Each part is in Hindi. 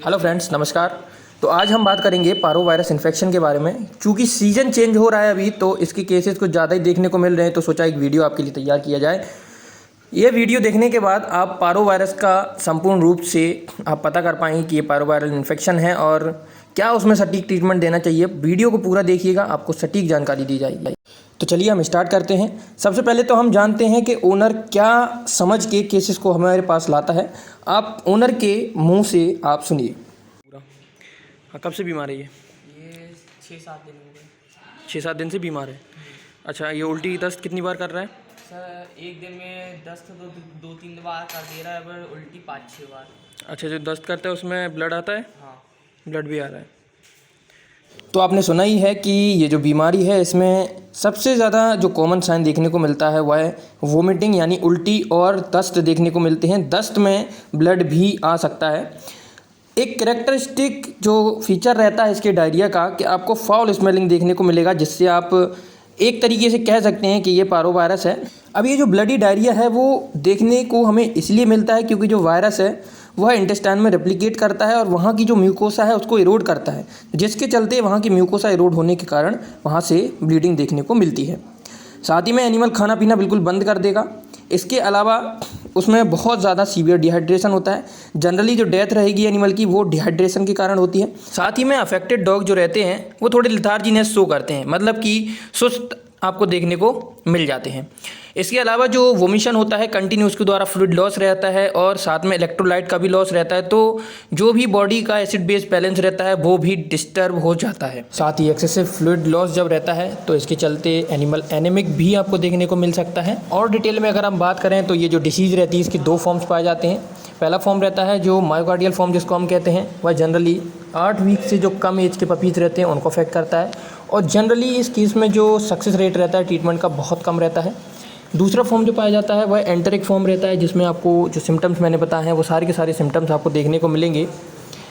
हेलो फ्रेंड्स, नमस्कार। तो आज हम बात करेंगे पारो वायरस इन्फेक्शन के बारे में। चूँकि सीज़न चेंज हो रहा है अभी, तो इसके केसेस कुछ ज़्यादा ही देखने को मिल रहे हैं, तो सोचा एक वीडियो आपके लिए तैयार किया जाए। ये वीडियो देखने के बाद आप पारो वायरस का संपूर्ण रूप से आप पता कर पाएंगे कि ये पारो वायरल इन्फेक्शन है और क्या उसमें सटीक ट्रीटमेंट देना चाहिए। वीडियो को पूरा देखिएगा, आपको सटीक जानकारी दी जाएगी। तो चलिए हम स्टार्ट करते हैं। सबसे पहले तो हम जानते हैं कि ओनर क्या समझ के केसेस को हमारे पास लाता है। आप ओनर के मुंह से आप सुनिए। हाँ, कब से बीमार है ये? 6-7 दिन हो गए। 6-7 दिन से बीमार है। अच्छा, ये उल्टी दस्त कितनी बार कर रहा है? सर एक दिन में दस्त तो 2-3 बार कर दे रहा है, पर उल्टी 5-6 बार। अच्छा, जो दस्त करता है उसमें ब्लड आता है? हाँ, ब्लड भी आ रहा है। तो आपने सुना ही है कि ये जो बीमारी है, इसमें सबसे ज़्यादा जो कॉमन साइन देखने को मिलता है वह है वोमिटिंग, यानी उल्टी और दस्त देखने को मिलते हैं। दस्त में ब्लड भी आ सकता है। एक कैरेक्टरिस्टिक जो फीचर रहता है इसके डायरिया का कि आपको फाउल स्मेलिंग देखने को मिलेगा, जिससे आप एक तरीके से कह सकते हैं कि ये पारो वायरस है। अब ये जो ब्लडी डायरिया है वो देखने को हमें इसलिए मिलता है क्योंकि जो वायरस है वह इंटेस्टाइन में रेप्लिकेट करता है और वहाँ की जो म्यूकोसा है उसको इरोड करता है, जिसके चलते वहाँ की म्यूकोसा इरोड होने के कारण वहाँ से ब्लीडिंग देखने को मिलती है। साथ ही में एनिमल खाना पीना बिल्कुल बंद कर देगा। इसके अलावा उसमें बहुत ज़्यादा सीवियर डिहाइड्रेशन होता है। जनरली जो डेथ रहेगी एनिमल की वो डिहाइड्रेशन के कारण होती है। साथ ही में अफेक्टेड डॉग जो रहते हैं वो थोड़े लिथार्जीनेस शो करते हैं, मतलब कि सुस्त आपको देखने को मिल जाते हैं। इसके अलावा जो वोमिशन होता है कंटिन्यू, उसके द्वारा फ्लूइड लॉस रहता है और साथ में इलेक्ट्रोलाइट का भी लॉस रहता है। तो जो भी बॉडी का एसिड बेस बैलेंस रहता है वो भी डिस्टर्ब हो जाता है। साथ ही एक्सेसिव फ्लूइड लॉस जब रहता है तो इसके चलते एनिमल एनेमिक भी आपको देखने को मिल सकता है। और डिटेल में अगर हम बात करें तो ये जो डिसीज़ रहती है इसके 2 फॉर्म्स पाए जाते हैं। पहला फॉर्म रहता है जो मायोकार्डियल फॉर्म, जिसको हम कहते हैं, वह जनरली 8 वीक से जो कम एज के पपीज़ रहते हैं उनको अफेक्ट करता है और जनरली इस केस में जो सक्सेस रेट रहता है ट्रीटमेंट का बहुत कम रहता है। दूसरा फॉर्म जो पाया जाता है वह एंटेरिक फॉर्म रहता है, जिसमें आपको जो सिम्टम्स मैंने बताए हैं वो सारे के सारे सिम्टम्स आपको देखने को मिलेंगे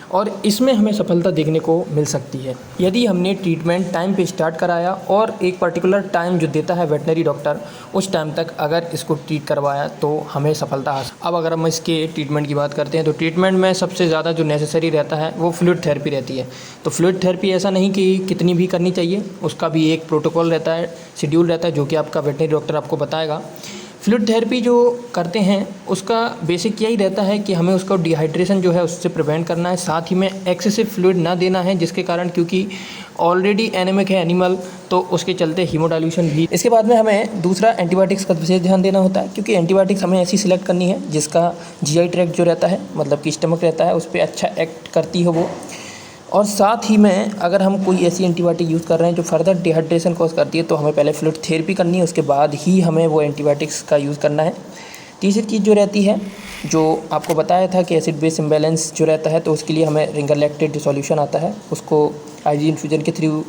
और इसमें हमें सफलता देखने को मिल सकती है यदि हमने ट्रीटमेंट टाइम पे स्टार्ट कराया और एक पर्टिकुलर टाइम जो देता है वेटनरी डॉक्टर, उस टाइम तक अगर इसको ट्रीट करवाया तो हमें सफलता हासिल। अब अगर हम इसके ट्रीटमेंट की बात करते हैं तो ट्रीटमेंट में सबसे ज़्यादा जो नेसेसरी रहता है वो फ्लूइड थेरेपी रहती है। तो फ्लूइड थेरेपी ऐसा नहीं कि कितनी भी करनी चाहिए, उसका भी एक प्रोटोकॉल रहता है, शेड्यूल रहता है, जो कि आपका वेटनरी डॉक्टर आपको बताएगा। फ्लूइड थेरेपी जो करते हैं उसका बेसिक यही रहता है कि हमें उसका डिहाइड्रेशन जो है उससे प्रिवेंट करना है, साथ ही में एक्सेसिव फ्लूइड ना देना है, जिसके कारण क्योंकि ऑलरेडी एनेमिक है एनिमल तो उसके चलते हीमोडाइल्यूशन भी। इसके बाद में हमें दूसरा एंटीबायोटिक्स का विशेष ध्यान देना होता है, क्योंकि एंटीबायोटिक्स हमें ऐसी सिलेक्ट करनी है जिसका जीआई ट्रैक्ट जो रहता है, मतलब कि स्टमक रहता है, उस पर अच्छा एक्ट करती हो वो। और साथ ही में अगर हम कोई ऐसी एंटीबायोटिक यूज़ कर रहे हैं जो फर्दर डिहाइड्रेशन कॉज करती है तो हमें पहले फ्लूइड थेरेपी करनी है, उसके बाद ही हमें वो एंटीबायोटिक्स का यूज़ करना है। तीसरी चीज़ जो रहती है, जो आपको बताया था कि एसिड बेस इम्बैलेंस जो रहता है, तो उसके लिए हमें रिंगर लैक्टेट जो सॉल्यूशन आता है उसको आईवी इन्फ्यूजन के थ्रू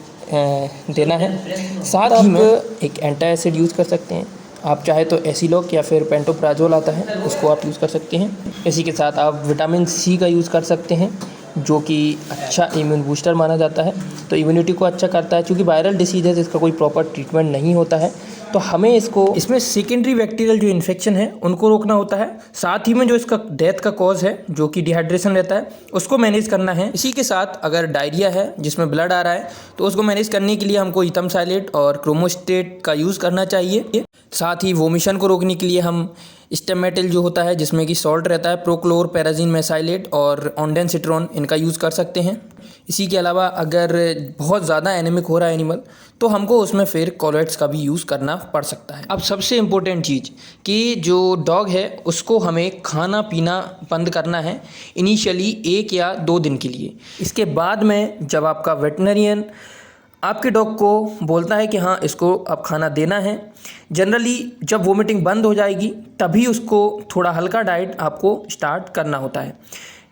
देना है। साथ ही में एक एंटी एसिड यूज़ कर सकते हैं, आप चाहे तो एसिलॉक या फिर पेंटोप्राजोल आता है उसको आप यूज़ कर सकते हैं। इसी के साथ आप विटामिन सी का यूज़ कर सकते हैं, जो कि अच्छा इम्यून बूस्टर माना जाता है, तो इम्यूनिटी को अच्छा करता है। क्योंकि वायरल डिसीज़ है जिसका कोई प्रॉपर ट्रीटमेंट नहीं होता है, तो हमें इसमें सेकेंडरी बैक्टीरियल जो इन्फेक्शन है उनको रोकना होता है। साथ ही में जो इसका डेथ का कॉज है जो कि डिहाइड्रेशन रहता है उसको मैनेज करना है। इसी के साथ अगर डायरिया है जिसमें ब्लड आ रहा है तो उसको मैनेज करने के लिए हमको इथमसाइलेट और क्रोमोस्टेट का यूज़ करना चाहिए। साथ ही वोमिशन को रोकने के लिए हम स्टेमेटिल जो होता है जिसमें कि सॉल्ट रहता है, प्रोक्लोर पैराजीन मेसाइलेट और ऑन्डेनसिट्रॉन, इनका यूज़ कर सकते हैं। इसी के अलावा अगर बहुत ज़्यादा एनेमिक हो रहा है एनिमल तो हमको उसमें फिर कॉलेट्स का भी यूज़ करना पड़ सकता है। अब सबसे इम्पोर्टेंट चीज़ कि जो डॉग है उसको हमें खाना पीना बंद करना है इनिशियली 1 या 2 दिन के लिए। इसके बाद में जब आपका वेटनरियन आपके डॉग को बोलता है कि हाँ इसको अब खाना देना है, जनरली जब वोमिटिंग बंद हो जाएगी तभी उसको थोड़ा हल्का डाइट आपको स्टार्ट करना होता है।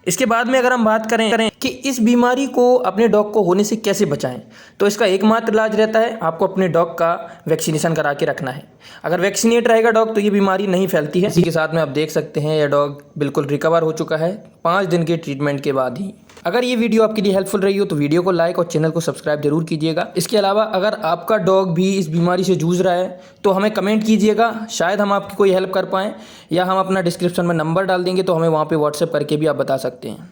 इसके बाद में अगर हम बात करें कि इस बीमारी को अपने डॉग को होने से कैसे बचाएं, तो इसका एकमात्र इलाज रहता है आपको अपने डॉग का वैक्सीनेशन करा के रखना है। अगर वैक्सीनेट रहेगा डॉग तो ये बीमारी नहीं फैलती है। इसी के साथ में आप देख सकते हैं यह डॉग बिल्कुल रिकवर हो चुका है 5 दिन के ट्रीटमेंट के बाद ही। अगर ये वीडियो आपके लिए हेल्पफुल रही हो तो वीडियो को लाइक और चैनल को सब्सक्राइब जरूर कीजिएगा। इसके अलावा अगर आपका डॉग भी इस बीमारी से जूझ रहा है तो हमें कमेंट कीजिएगा, शायद हम आपकी कोई हेल्प कर पाएँ, या हम अपना डिस्क्रिप्शन में नंबर डाल देंगे तो हमें वहाँ पे व्हाट्सएप करके भी आप बता सकते हैं।